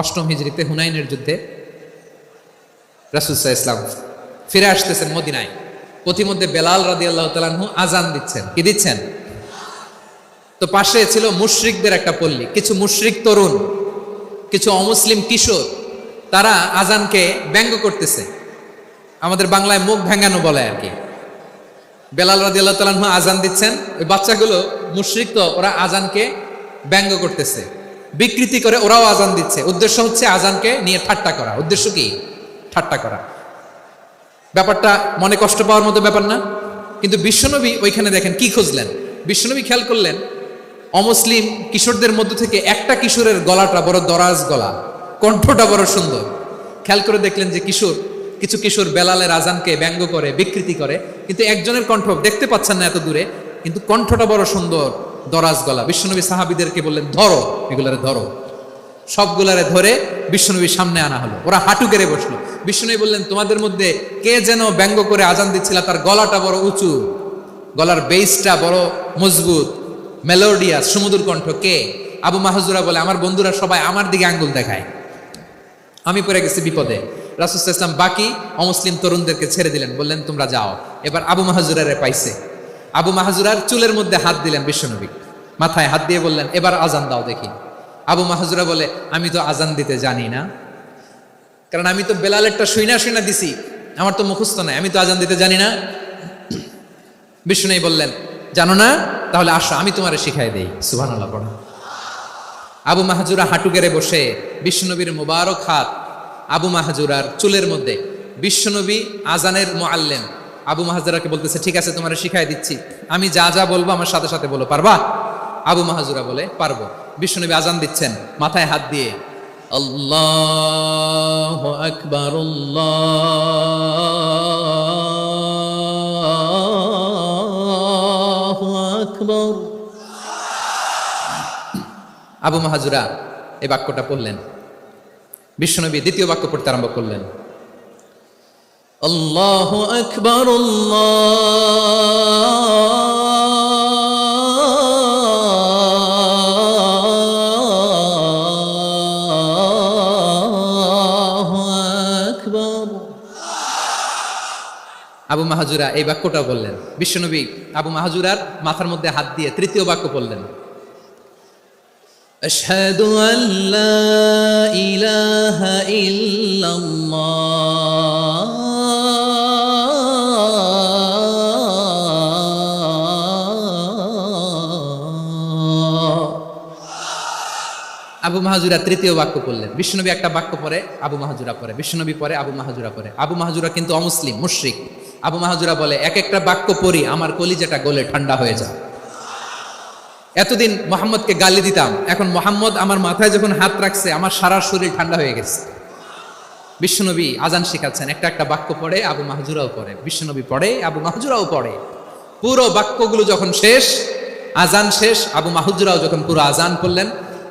অষ্টম হিজরিতে হুনাইনের যুদ্ধে রাসূল সাল্লাল্লাহু আলাইহি ওয়াসাল্লাম ফিরে আসতেছেন মদিনায়। পথিমধ্যে বেলাল রাদিয়াল্লাহু তাআলা আনহু আজান দিচ্ছেন। কি দিচ্ছেন? তো পাশে ছিল মুশরিকদের একটা পল্লী, কিছু মুশরিক তরুণ, কিছু অমুসলিম কিশোর, তারা আজানকে ব্যঙ্গ করতেছে। আমাদের বাংলায় মুখ ভেঙ্গানো বলে আর কি। বেলাল রাদিয়াল্লাহু তাআলা আনহু আজান দিচ্ছেন, ওই বাচ্চাগুলো মুশরিক, তো ওরা আজানকে ব্যঙ্গ করতেছে, বিকৃতি করে ওরাও আজান দিচ্ছে। উদ্দেশ্য হচ্ছে আজানকে নিয়ে ঠাট্টা করা। উদ্দেশ্য কি? ঠাট্টা করা। ব্যাপারটা মনে কষ্ট পাওয়ার মতো ব্যাপার না? কিন্তু বিশ্বনবী ওইখানে দেখেন কি খুঁজলেন। বিশ্বনবী খেয়াল করলেন অমুসলিম কিশোরদের মধ্য থেকে একটা কিশোরের গলাটা বড় দরাজ গলা, কণ্ঠটা বড় সুন্দর। খেয়াল করে দেখলেন যে কিছু কিশোর বেলালের আজানকে ব্যঙ্গ করে, বিকৃতি করে, কিন্তু একজনের কণ্ঠ দেখতে পাচ্ছেন না এত দূরে, কিন্তু কণ্ঠটা বড় সুন্দর, দরাজ গলা। বিশ্বনবী সাহাবীদেরকে বললেন, ধরো এগুলারে, ধরো। সবগুলারে ধরে বিশ্বনবীর সামনে আনা হলো। ওরা হাঁটু গেড়ে বসলো। বিশ্বনবী বললেন, তোমাদের মধ্যে কে যেন ব্যঙ্গ করে আজান দিচ্ছিল, তার গলাটা বড় উঁচু, গলার বেসটা বড় মজবুত, মেলোডিয়াস, সুমধুর কণ্ঠ। কে? আবু মাহজুরা বলে, আমার বন্ধুরা সবাই আমার দিকে আঙ্গুল দেখায়, আমি পড়ে গেছি বিপদে। রাসূল সাল্লাল্লাহু আলাইহি ওয়াসাল্লাম বাকি অমুসলিম তরুণদেরকে ছেড়ে দিলেন, বললেন তোমরা যাও। এবার আবু মাহজুরারে পাইছে। আবু মাহজুরার চুলের মধ্যে হাত দিলেন বিশ্বনবী, মাথায় হাত দিয়ে বললেন, এবার আজান দাও দেখি। আবু মাহজুরা বলে, আমি তো আজান দিতে জানি না, কারণ আমি তো বেলালেরটা শুইনা দিছি, আমার তো মুখস্থ নাই, আমি তো আজান দিতে জানি না। বিশ্বনবী বললেন, জানো না? তাহলে আসো, আমি তোমারে শিখাই দেই। সুবহানাল্লাহ পড়ো। আবু মাহজুরা হাঁটু গেড়ে বসে, বিশ্বনবীর মুবারক হাত আবু মাহজুরার চুলের মধ্যে। বিশ্বনবী আজানের মুআল্লিম আবু মাহজুরাকে বলতেছে, ঠিক আছে তোমারে শিখাই দিচ্ছি, আমি যা যা বলবো আমার সাথে সাথে বলো, পারবা? আবু মাহজুরা বলে, পারবো। বিশ্বনবী আজান দিচ্ছেন মাথায় হাত দিয়ে, আল্লাহু আকবার, আল্লাহু আকবার। আবু মাহজুরা এই বাক্যটা পড়লেন। বিশ্বনবী দ্বিতীয় বাক্য পড়তে আরম্ভ করলেন, আল্লাহু আকবার, আল্লাহু আকবার। আবু মাহজুরা এই বাক্যটা বললেন। বিশ্বনবী আবু মাহজুরার মাথার মধ্যে হাত দিয়ে তৃতীয় বাক্য বললেন, আশহাদু আল্লা ইলাহা ইল্লাল্লাহ, আবু মাহজুরা তৃতীয় বাক্য পড়লেন। বিশ্বনবী একটা বাক্য পরে আবু মাহজুরা পরে, বিশ্বনবী পরে আবু মাহজুরা পরে। আবু মাহজুরা কিন্তু অমুসলিম, মুশরিক। আবু মাহজুরা বলে, এক একটা বাক্য পড়ি আমার কলিজাটা গলে ঠান্ডা হয়ে যায়। এতদিন মোহাম্মদকে গালি দিতাম, এখন মোহাম্মদ আমার মাথায় যখন হাত রাখছে আমার সারা শরীর ঠান্ডা হয়ে গেছে। বিশ্বনবী আজান শিখাচ্ছেন, একটা একটা বাক্য পড়ে আবু মাহজুরাও পড়ে, বিশ্বনবী পড়ে, আবু মাহজুরাও পড়ে। পুরো বাক্যগুলো যখন শেষ, আজান শেষ, আবু মাহজুরাও যখন পুরো আজান পড়লেন,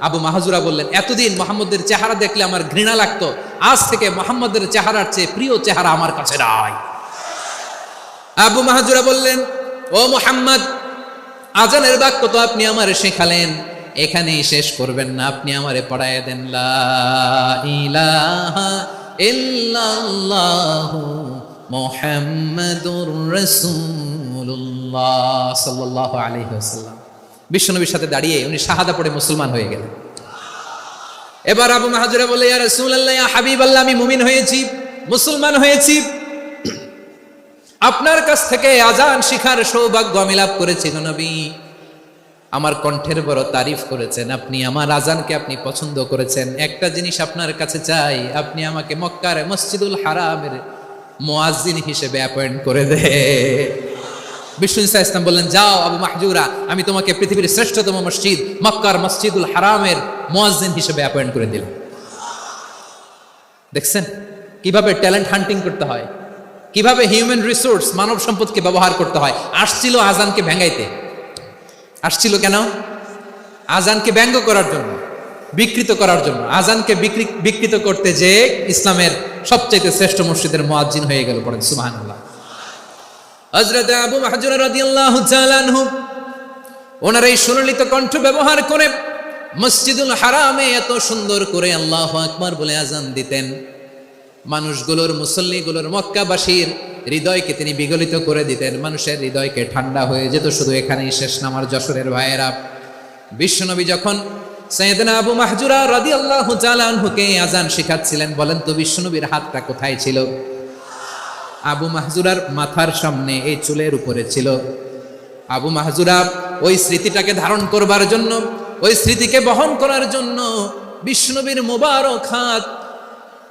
আবু মাহজুরা বললেন, এতদিন মোহাম্মদের চেহারা দেখলে আমার ঘৃণা লাগতো, আজ থেকে মোহাম্মদের চেহারার চেয়ে প্রিয় চেহারা আমার কাছে নাই। আবু মাহজুরা বললেন, ও মুহাম্মদ, আজানের বাক্য তো আপনি আমারে শেখালেন, এখানেই শেষ করবেন না, আপনি আমারে পড়ায় দেন, লা ইলাহা ইল্লাল্লাহু মুহাম্মাদুর রাসূলুল্লাহ সাল্লাল্লাহু আলাইহি ওয়াসাল্লাম। বিশ্বনবীর সাথে দাঁড়িয়ে উনি শাহাদা পড়ে মুসলমান হয়ে গেলেন। এবার আবু মাহজুরা বলে, ইয়া রাসূলুল্লাহ, ইয়া হাবিবাল্লাহ, আমি মুমিন হয়েছি, মুসলমান হয়েছি, আপনার কাছ থেকে আজান শিখার সৌভাগ্য আমি লাভ করেছি গো নবী। আমার কণ্ঠের বড় তারিফ করেছেন আপনি, আমার আজানকে আপনি পছন্দ করেছেন। একটা জিনিস আপনার কাছে চাই, আপনি আমাকে মক্কার মসজিদুল হারামের মুয়াজ্জিন হিসেবে অ্যাপয়েন্ট করে দে। বিষ্ণু ঈসা ইসলাম বললেন, যাও আবু মাহজুরা, আমি তোমাকে পৃথিবীর শ্রেষ্ঠতম মসজিদ মক্কার মসজিদুল হারামের মুয়াজ্জিন হিসেবে অ্যাপয়েন্ট করে দিলাম। দেখছেন কিভাবে ট্যালেন্ট হান্টিং করতে হয়, কিভাবে হিউম্যান রিসোর্স, মানব সম্পদকে ব্যবহার করতে হয়। আসছিল আজানকে ভেঙাইতে, আসছিল কেন? আজানকে ব্যঙ্গ করার জন্য, বিকৃত করার জন্য। আজানকে বিকৃত করতে যে ইসলামের সবচেয়ে শ্রেষ্ঠ মসজিদের মুয়াজ্জিন হয়ে গেল। পড়েন সুবহানাল্লাহ। হযরত আবু মাহজুরা রাদিয়াল্লাহু তাআলা আনহু ওনার এই সুললিত কণ্ঠ ব্যবহার করে মসজিদুল হারামে এত সুন্দর করে আল্লাহু আকবার বলে আজান দিতেন, মানুষগুলোর, মুসল্লিগুলোর, মক্কাবাসীর হৃদয়কে তিনি বিগলিত করে দিতেন, মানুষের হৃদয়কে ঠান্ডা হয়ে যেত। শুধু এখানেই শেষ না আমার যশোরের ভাইয়েরা, বিশ্বনবী যখন সাইয়েদনা আবু মাহজুরা রাদিয়াল্লাহু তাআলা আনহুকে আজান শেখাচ্ছিলেন, বলেন তো বিশ্বনবীর হাতটা কোথায় ছিল? আবু মাহজুরার মাথার সামনে, এই চুলের উপরে ছিল। আবু মাহজুরা ওই স্মৃতিটাকে ধারণ করবার জন্য, ওই স্মৃতিকে বহন করার জন্য বিশ্বনবীর মোবারক হাত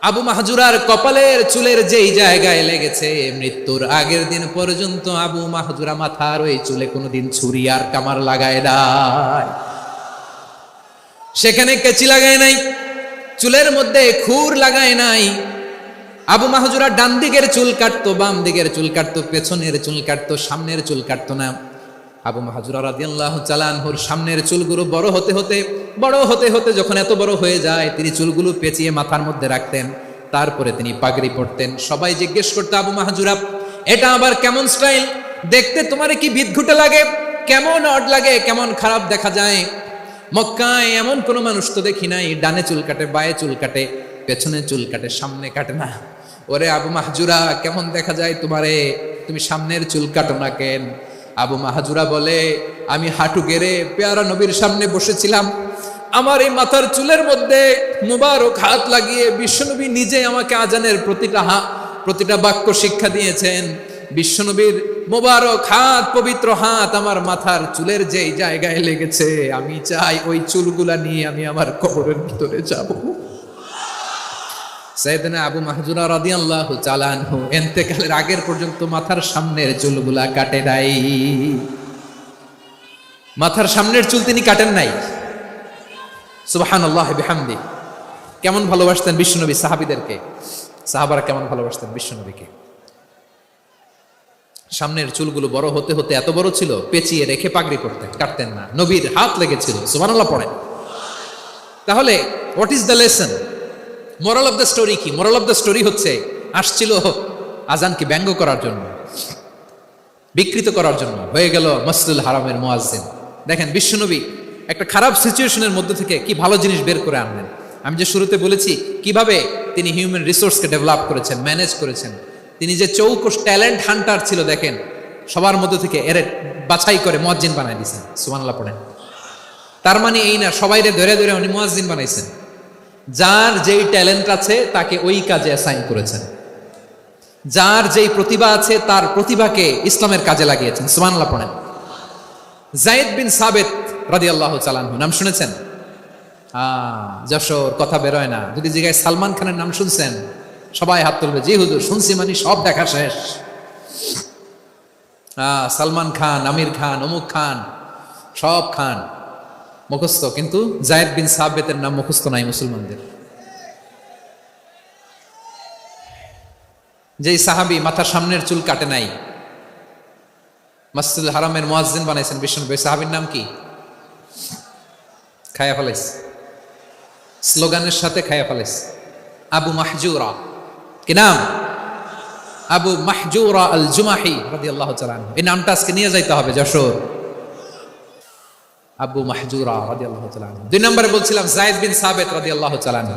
আবু মাহজুরার কপালের চুলের যেই জায়গায় লেগেছে, মৃত্যুর আগের দিন পর্যন্ত আবু মাহজুরা মাথার ওই চুলে কোনোদিন ছুরি আর কামার লাগায় নাই, সেখানে কেচি লাগায় নাই, চুলের মধ্যে খুর লাগায় নাই। আবু মাহজুরা ডান দিকের চুল কাটতো, বাম দিকের চুল কাটতো, পেছনের চুল কাটতো, সামনের চুল কাটতো না। আবু মাহজুরা রাদিয়াল্লাহু তাআলা আনহুর সামনের চুলগুলো বড় হতে হতে যখন এত বড় হয়ে যায়, তিনি চুলগুলো পেঁচিয়ে মাথার মধ্যে রাখতেন, তারপরে তিনি পাগড়ি পরতেন। সবাই জিজ্ঞেস করতো, আবু মাহজুরা এটা আবার কেমন স্টাইল? দেখতে তোমার কি বিদঘুটে লাগে? কেমন অড লাগে? কেমন খারাপ দেখা যায়? মক্কায় এমন কোনো মানুষ তো দেখি নাই, ডানে চুল কাটে, বায়ে চুল কাটে, পেছনে চুল কাটে, সামনে কাটে না। ওরে আবু মাহজুরা, কেমন দেখা যায় তোমারে? তুমি সামনের চুল কাটো না কেন? আবু মাহজুরা বলে, আমি হাঁটু গেড়ে পেয়ারা নবীর সামনে বসেছিলাম, আমার এই মাথার চুলের মধ্যে মুবারক হাত লাগিয়ে বিশ্বনবী নিজে আমাকে আজানের প্রতিটা বাক্য শিক্ষা দিয়েছেন। বিশ্বনবীর মোবারক হাত, পবিত্র হাত আমার মাথার চুলের যেই জায়গায় লেগেছে, আমি চাই ওই চুলগুলা নিয়ে আমি আমার কবরের ভিতরে যাব। সাইয়েদনা আবু মাহজুরা রাদিয়াল্লাহু তাআলা আনহু ইন্তেকালের আগের পর্যন্ত মাথার সামনের চুলগুলা কাটে নাই, মাথার সামনের চুল তিনি কাটেন নাই। সুবহানাল্লাহি বিহামদি। কেমন ভালোবাসতেন বিশ্বনবী সাহাবীদেরকে, সাহাবারা কেমন ভালোবাসতেন বিশ্বনবীকে। সামনের চুলগুলো বড় হতে হতে এত বড় ছিল, পেঁচিয়ে রেখে পাগড়ি করতেন, কাটতেন না। নবীর হাত লেগেছিল। সুবহানাল্লাহ পড়েন। তাহলে what is the lesson? Moral of the story কি? মোরাল অফ দ্য স্টোরি হচ্ছে, আসছিল আজানকে ব্যঙ্গ করার জন্য, বিকৃত করার জন্য, হয়ে গেল মসজিদুল হারামের মুয়াজ্জিন। দেখেন বিশ্বনবী একটা খারাপ সিচুয়েশনের মধ্যে থেকে কি ভালো জিনিস বের করে আনলেন। আমি যে শুরুতে বলেছি কিভাবে তিনি হিউম্যান রিসোর্সকে ডেভেলপ করেছেন, ম্যানেজ করেছেন। তিনি যে চৌকস ট্যালেন্ট হান্টার ছিল, দেখেন সবার মধ্যে থেকে এর বাছাই করে মুয়াজ্জিন বানাই দিয়েছেন। সুবহানাল্লাহ পড়েন। তার মানে এই না সবাইরে ধরে ধরে উনি মুয়াজ্জিন বানাইছেন। যার যেই ট্যালেন্ট আছে তাকে ওই কাজে অ্যাসাইন করেছেন, যার যেই প্রতিভা আছে তার প্রতিভাকে ইসলামের কাজে লাগিয়েছেন। সুবহানাল্লাহ পড়েন। যায়েদ বিন সাবিত রাদিয়াল্লাহু তাআলা আনহু নাম শুনেছেন? যশোর কথা বেরোয় না। যদি জিজ্ঞাসা সালমান খানের নাম শুনছেন, সবাই হাত তুলবে, জি হুজুর শুনছি, মানে সব দেখা শেষ। সালমান খান, আমির খান, অমুক খান, সব খান মুখস্থ, কিন্তু যায়েদ বিন সাবিতের নাম মুখস্থ নাই মুসলমানদের। যেই সাহাবী মাথার সামনের চুল কাটে নাই, মসজিদুল হারামের মুয়াজ্জিন বানাইছেন বিশ্বনবী, সাহাবীর নাম কি? খায়া ফেলাইছে, স্লোগানের সাথে খায়া ফেলাইছে। আবু মাহজুরা। কি নাম? আবু মাহজুরা আল জুমাহি রাদিয়াল্লাহু তাআলা আনহু। এই নামটা আজকে নিয়ে যাইতে হবে যশোর। আবু মাহজুরা রাদিয়াল্লাহু তাআলা আনহু। 2 নম্বরে বলছিলাম যায়েদ বিন সাবিত রাদিয়াল্লাহু তাআলা আনহু।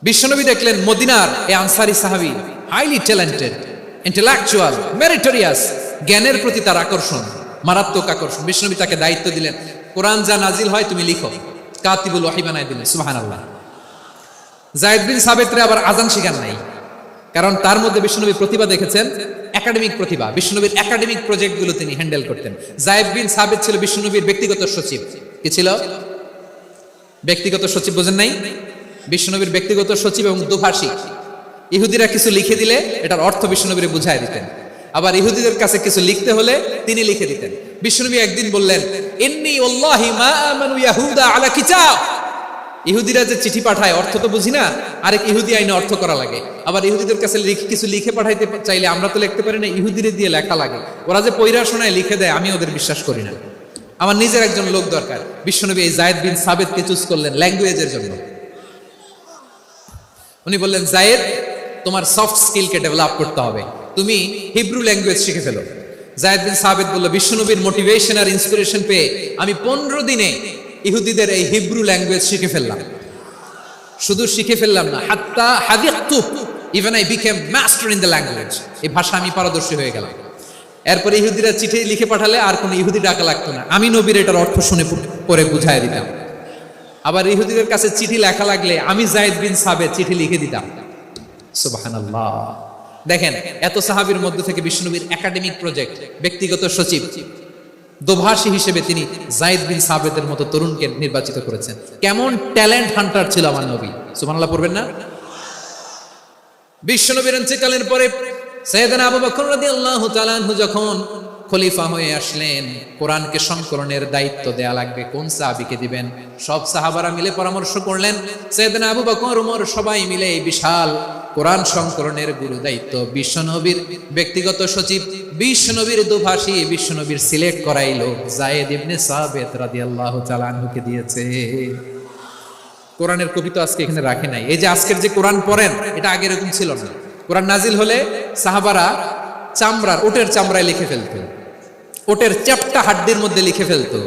বিশ্বনবী দেখলেন মদিনার এই আনসারী সাহাবী হাইলি ট্যালেন্টেড, ইন্টেলেকচুয়াল, মেরিটোরিয়াস, জ্ঞানের প্রতি তার আকর্ষণ, মারাত্মক আকর্ষণ। বিশ্বনবী তাকে দায়িত্ব দিলেন, কোরআন যা নাজিল হয় তুমি লিখো, কাতিবুল ওয়াহি বানায় দিলেন। সুবহানাল্লাহ। যায়েদ বিন সাবিতরে আবার আজান শিখান নাই, কারণ তার মধ্যে বিশ্বনবী প্রতিভা দেখেছেন, একাডেমিক প্রতিভা। বিশ্বনবীর একাডেমিক প্রজেক্টগুলো তিনি হ্যান্ডেল করতেন। যায়েদ বিন সাবিত ছিল বিশ্বনবীর ব্যক্তিগত সচিব। কি ছিল? ব্যক্তিগত সচিব। বোঝেন নাই? বিশ্বনবীর ব্যক্তিগত সচিব এবং দুভাষী। ইহুদিরা কিছু লিখে দিলে এটার অর্থ বিশ্বনবীরে বুঝায় দিতেন, আবার ইহুদিদের কাছে কিছু লিখতে হলে তিনি লিখে দিতেন। বিশ্বনবী একদিন বললেন, ইন্নী ওয়াল্লাহি মা আমানু ইয়াহুদা আলা কিতাব। ইহুদিরা যে চিঠি পাঠায় অর্থ তো বুঝি না, আরেক ইহুদি আইনে অর্থ করা লাগে। আবার ইহুদিদের কাছে কিছু লিখে পাঠাইতে চাইলে আমরা তো লিখতে পারি না, ইহুদিরে দিয়ে লেখা লাগে। ওরা যে পয়রা শোনায় লিখে দেয়, আমি ওদের বিশ্বাস করি না, আমার নিজের একজন লোক দরকার। বিশ্বনবী এই যায়েদ বিন সাবিতকে চুজ করলেন ল্যাঙ্গুয়েজের জন্য। উনি বললেন, যায়েদ তোমার সফট স্কিলকে ডেভেলপ করতে হবে, তুমি হিব্রু ল্যাঙ্গুয়েজ শিখে ফেলো। যায়েদ বিন সাবিত বলল, বিশ্বনবীর মোটিভেশন আর ইন্সপিরেশন পেয়ে আমি 15 দিনে ইহুদিদের এই হিব্রু ল্যাঙ্গুয়েজ শিখে ফেললাম। শুধু শিখে ফেললাম না, হাত্তা হাদিকতু, even I became master in the language. এই ভাষা আমি পারদর্শী হয়ে গেলাম। এরপরে ইহুদিরা চিঠি লিখে পাঠালে আর কোনো ইহুদি ডাকা লাগতো না, আমি নবীর এটার অর্থ শুনে পরে বুঝাই দিতাম। আবার ইহুদিদের কাছে চিঠি লেখা লাগলে আমি যায়েদ বিন সাবিত চিঠি লিখে দিতাম। সুবহানাল্লাহ। দেখেন, এত সাহাবীর মধ্যে থেকে বিশ্বনবীর একাডেমিক প্রজেক্ট, ব্যক্তিগত সচিব, দোভাষী হিসেবে তিনি যায়েদ বিন সাবিতের মতো তরুণকে নির্বাচিত করেছেন। কেমন ট্যালেন্ট হান্টার ছিল আমার নবী, সুবহানাল্লাহ পড়বেন না? বিশ্বনবীর ইন্তেকালের পরে সাইয়েদনা আবু বকর রাদিয়াল্লাহু তাআলা আনহু যখন খলিফা হয়ে আসলেন, কোরআনকে সংকলনের দায়িত্ব দেয়া লাগবে, কোন সাহাবীকে দিবেন? সব সাহাবারা মিলে পরামর্শ করলেন। সাইয়েদনা আবু বকর, ওমর সবাই মিলে এই বিশাল কোরআন সংকলনের গুরু দায়িত্ব বিশ্বনবীর ব্যক্তিগত সচিব, বিশ্বনবীর দুভাষী, বিশ্বনবীর সিলেক্ট করাইলো যায়েদ ইবনে সাবিত রাদিয়াল্লাহু তাআলা আনহুকে দিয়েছে। কোরআনের কপি তো আজকে এখানে রাখে নাই। এই যে আজকের যে কোরআন পড়েন, এটা আগে এরকম ছিল না। কোরআন নাজিল হলে সাহাবারা চামড়ার, ওটের চামড়ায় লিখে ফেলতো, ওটের চ্যাপ্টা হাড্ডির মধ্যে লিখে ফেলতো,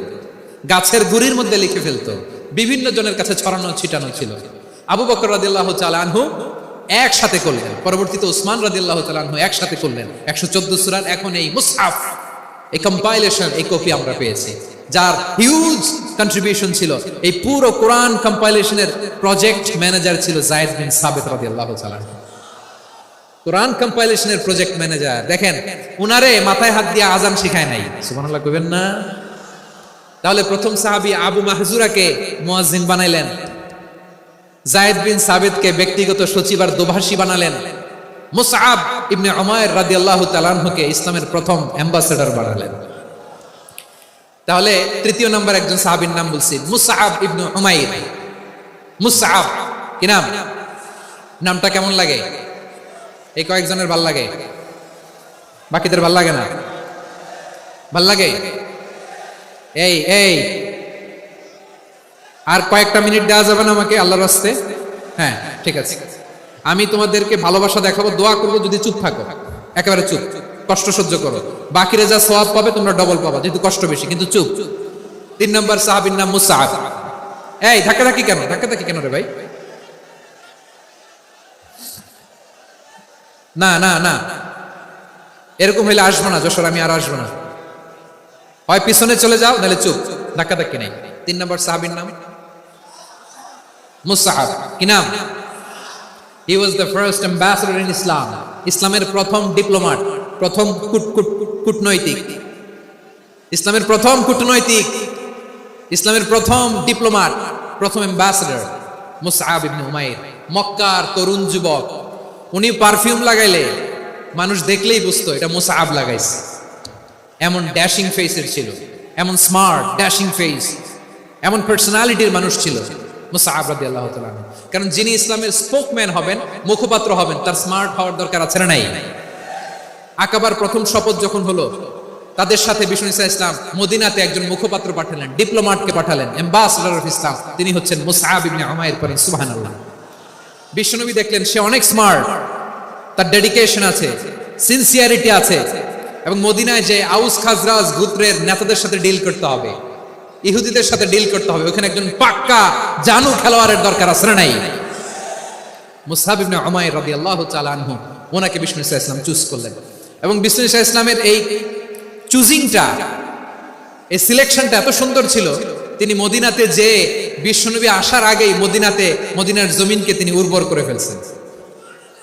গাছের গুড়ির মধ্যে লিখে ফেলতো, বিভিন্ন জনের কাছে ছড়ানো ছিটানো ছিল। আবু বকর রাদিয়াল্লাহু তাআলা আনহু একসাথে করলেন, পরবর্তীতে উসমান রাদিয়াল্লাহু তাআলা আনহু একসাথে করলেন 114 সূরার এখন এই মুসহাফ, এই কম্পাইলেশন, এই কপি আমরা পেয়েছি, যার হিউজ কন্ট্রিবিউশন ছিল। এই পুরো কোরআন কম্পাইলেশনের প্রজেক্ট ম্যানেজার ছিল যায়েদ বিন সাবিত রাদিয়াল্লাহু তাআলা। কোরআন কম্পাইলেশনের প্রজেক্ট ম্যানেজার, দেখেন উনারে মাথায় হাত দিয়ে আজান শিখায় নাই, সুবহানাল্লাহ কইবেন না? তাহলে প্রথম সাহাবী আবু মাহজুরাকে মুয়াজ্জিন বানাইলেন, যায়েদ বিন সাবিতকে ব্যক্তিগত সচিব আর দোভাষী বানালেন, মুসআব ইবনে উমাইর রাদিয়াল্লাহু তাআলা আনহুকে ইসলামের প্রথম অ্যাম্বাসেডর বানালেন। তাহলে তৃতীয় নম্বর একজন সাহাবীর নাম বলছি, মুসআব ইবনে উমাইর। মুসআব কি নাম? নামটা কেমন লাগে? এই কয়েকজনের ভাল লাগে, বাকিদের ভাল লাগে না? ভাল লাগে? এই এই আর কয়েকটা মিনিট দেওয়া যাবে না আমাকে আল্লাহর রাস্তে? হ্যাঁ ঠিক আছে, আমি তোমাদেরকে ভালোবাসা দেখাবো, দোয়া করবো, যদি চুপ থাকো, একেবারে চুপ, কষ্ট সহ্য করো, বাকিরা যা সওয়াব পাবে তোমরা ডবল পাবা, যেহেতু কষ্ট বেশি, কিন্তু চুপ। 3 নম্বর সাহাবীর নাম মুসআব। এই ধাক্কাধাক্কি কেন, ধাক্কাধাক্কি কেন রে ভাই? না না না, এরকম হইলে আসবো না যশোর, আমি আর আসবো না। হয় পিছনে চলে যাও, নাহলে চুপ, ধাক্কাধাক্কি নেই। 3 নম্বর সাহাবীর নাম মুসআব। কি নাম? He was the first ambassador in Islam. ইসলামের প্রথম ডিপ্লোম্যাট, প্রথম কূটনৈতিক, ইসলামের প্রথম কূটনৈতিক, ইসলামের প্রথম ডিপ্লোম্যাট, প্রথম অ্যাম্বাসেডর মুসআব ইবনে উমাইর। মক্কার তরুণ যুবক, উনি পারফিউম লাগাইলে মানুষ দেখলেই বুঝতো এটা মুসআব লাগাইছে। এমন ড্যাশিং ফেসের ছিল, এমন স্মার্ট ড্যাশিং ফেস, এমন পার্সোনালিটির মানুষ ছিল মুসআব রাদিয়াল্লাহু তাআলা। কারণ যিনি ইসলামের স্পোকম্যান হবেন, মুখপাত্র হবেন, তার স্মার্ট হওয়ার দরকার আছে না নাই? আকাবার প্রথম শপথ যখন হলো, তাদের সাথে বিষ্ণু ইসলাম মদিনাতে একজন মুখপাত্র পাঠালেন, ডিপ্লোম্যাটকে পাঠালেন, অ্যাম্বাসেডর অফ ইসলাম, তিনি হচ্ছেন মুসআব ইবনে উমাইর। পড়েন সুবহানাল্লাহ। বিশ্বনবী দেখলেন সে অনেক স্মার্ট, তার ডেডিকেশন আছে, সিনসিয়ারিটি আছে, এবং মদিনায় যে আউস খাজরাজ গোত্রের নেতাদের সাথে ডিল করতে হবে, ইহুদিদের সাথে ডিল করতে হবে, ওখানে একজন পাক্কা জানু খেলোয়াড়ের দরকার আছে না নাই? মুসআব ইবনে উমাইর রাদিয়াল্লাহু তাআলা আনহু, ওনাকে বিষ্ণু ইসলাম চুজ করলেন। এবং বিষ্ণু ইসলামের এই চুজিংটা, এই সিলেকশনটা এত সুন্দর ছিল, তিনি মদিনাতে যে বিশ্বনবী আসার আগেই মদিনার জমিনকে তিনি উর্বর করে ফেলছেন।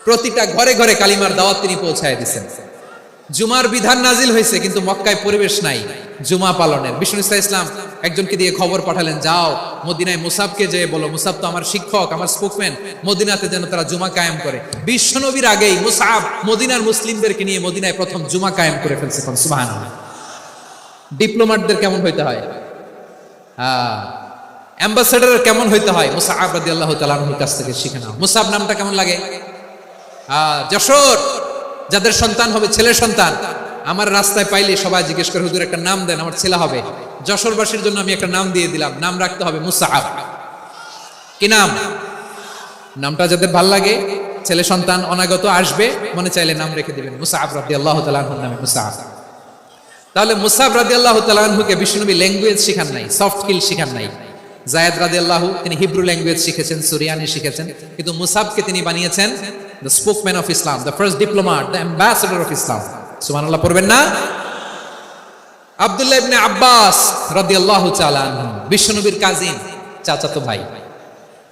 প্রতিটা ঘরে ঘরে কালিমার দাওয়াত তিনি পৌঁছায় দিয়েছেন। জুমার বিধান নাজিল হয়েছে, কিন্তু মক্কায় পরিবেশ নাই জুমা পালনের। বিষ্ণু ইসলাম একজনকে দিয়ে খবর পাঠালেন, যাও মদিনায় মুসাবকে যে বলো, মুসাব তো আমার শিক্ষক, আমার স্পোকম্যান, মদিনাতে যেন তারা জুমা কায়েম করে। বিশ্বনবীর আগেই মুসাব মদিনার মুসলিমদেরকে নিয়ে মদিনায় প্রথম জুমা কায়েম করে ফেলছে। সুবহানাল্লাহ। ডিপ্লোম্যাটদের কেমন হইতে হয়, অ্যাম্বাসেডর কেমন হইতে হয়, মুসআব রাদিয়াল্লাহু তাআলা আনহুর কাছ থেকে শিখে নাও। মুসআব নামটা কেমন লাগে? যশোর যাদের সন্তান হবে, ছেলে সন্তান, আমার রাস্তায় পাইলে সবাই জিজ্ঞেস করে, হুজুর একটা নাম দেন, আমার ছেলে হবে। যশোরবাসীর জন্য আমি একটা নাম দিয়ে দিলাম, নাম রাখতে হবে মুসআব। কি নাম? নামটা যাদের ভাল লাগে, ছেলে সন্তান অনাগত আসবে, মনে চাইলে নাম রেখে দিবেন মুসআব রাদিয়াল্লাহু তাআলা আনহুর নামে মুসআব। তাহলে মুসআব রাদিয়াল্লাহু তাআলা আনহুকে বিশ্বনবী ল্যাঙ্গুয়েজ শিখান নাই, সফট স্কিল শিখান নাই, জায়েদ রাদিয়াল্লাহু তিনি হিব্রু ল্যাঙ্গুয়েজ শিখেছেন, সুরিয়ানি শিখেছেন, কিন্তু মুসাবকে তিনি বানিয়েছেন the spokesman of Islam, the first diplomat, the ambassador of Islam. সুবহানাল্লাহ পড়বেন না? আব্দুল্লাহ ইবনে আব্বাস রাদিয়াল্লাহু তাআলা আনহু বিশ্বনবীর কাজিন, চাচাতো ভাই।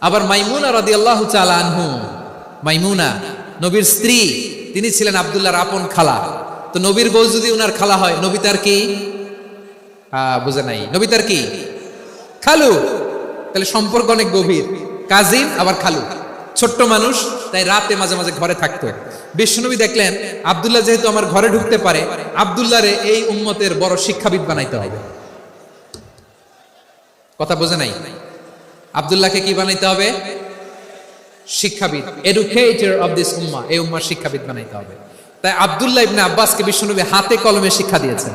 আবার মাইমুনা রাদিয়াল্লাহু তাআলা আনহু, মাইমুনা নবীর স্ত্রী, তিনি ছিলেন আব্দুল্লাহর আপন খালা। তো নবীর বউ যদি উনার খালা হয়, নবী তার কি বুঝে নাই, নবী তার কি খালু। তাহলে সম্পর্ক অনেক গভীর, কাজিন আবার খালু, ছোট্ট মানুষ, তাই রাতে মাঝে মাঝে ঘরে থাকতো। বিশ্বনবী দেখলেন আব্দুল্লাহ যেহেতু আমার ঘরে ঢুকতে পারে, আব্দুল্লাহরে এই উম্মতের বড় শিক্ষাবিদ বানাইতে হবে। কথা বোঝে নাই? আব্দুল্লাহকে কি বানাইতে হবে? শিক্ষাবিদ, এডুকেটর অফ দিস উম্মাহ, এই উম্মার শিক্ষাবিদ বানাইতে হবে। তাই আব্দুল্লাহ ইবনে আব্বাসকে বিশ্বনবী হাতে কলমে শিক্ষা দিয়েছেন।